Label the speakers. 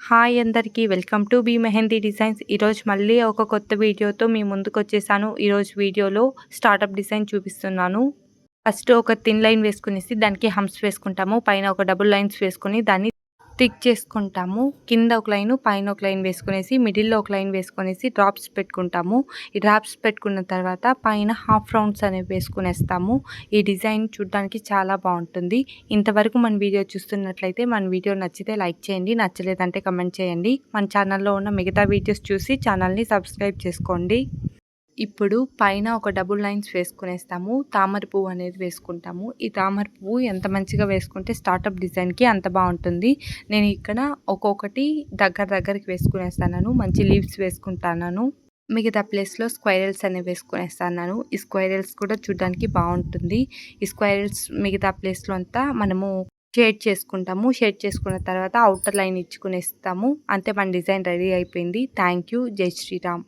Speaker 1: Hi అందరికీ welcome to B mehndi designs. ఈరోజు మళ్ళీ ఒక కొత్త వీడియోతో మీ ముందుకు వచ్చేసాను. ఈరోజు వీడియోలో స్టార్టప్ డిజైన్ చూపిస్తున్నాను. ఫస్ట్ ఒక థిన్ లైన్ వేసుకునేసి దానికి హంప్స్ వేసుకుంటాము. పైన ఒక డబుల్ లైన్స్ వేసుకొని దాన్ని థిక్ చేసుకుంటాము. కింద ఒక లైన్, పైన ఒక లైన్ వేసుకునేసి మిడిల్లో ఒక లైన్ వేసుకునేసి డ్రాప్స్ పెట్టుకుంటాము. ఈ డ్రాప్స్ పెట్టుకున్న తర్వాత పైన హాఫ్ రౌండ్స్ అనేవి వేసుకునేస్తాము. ఈ డిజైన్ చూడడానికి చాలా బాగుంటుంది. ఇంతవరకు మన వీడియో చూస్తున్నట్లయితే మన వీడియో నచ్చితే లైక్ చేయండి, నచ్చలేదంటే కమెంట్ చేయండి. మన ఛానల్లో ఉన్న మిగతా వీడియోస్ చూసి ఛానల్ని సబ్స్క్రైబ్ చేసుకోండి. ఇప్పుడు పైన ఒక డబుల్ లైన్స్ వేసుకునేస్తాము. తామర పువ్వు అనేది వేసుకుంటాము. ఈ తామర పువ్వు ఎంత మంచిగా వేసుకుంటే స్టార్టప్ డిజైన్కి అంత బాగుంటుంది. నేను ఇక్కడ ఒక్కొక్కటి దగ్గరికి వేసుకునేస్తాను. మంచి లీవ్స్ వేసుకుంటాను. మిగతా ప్లేస్లో స్క్వైరల్స్ అనేవి వేసుకునేస్తాను. ఈ స్క్వైరల్స్ కూడా చూడడానికి బాగుంటుంది. ఈ స్క్వైరల్స్ మిగతా ప్లేస్లో అంతా మనము షేడ్ చేసుకుంటాము. షేడ్ చేసుకున్న తర్వాత అవుటర్ లైన్ ఇచ్చుకునేస్తాము. అంతే మన డిజైన్ రెడీ అయిపోయింది. Thank you. జై శ్రీరామ్.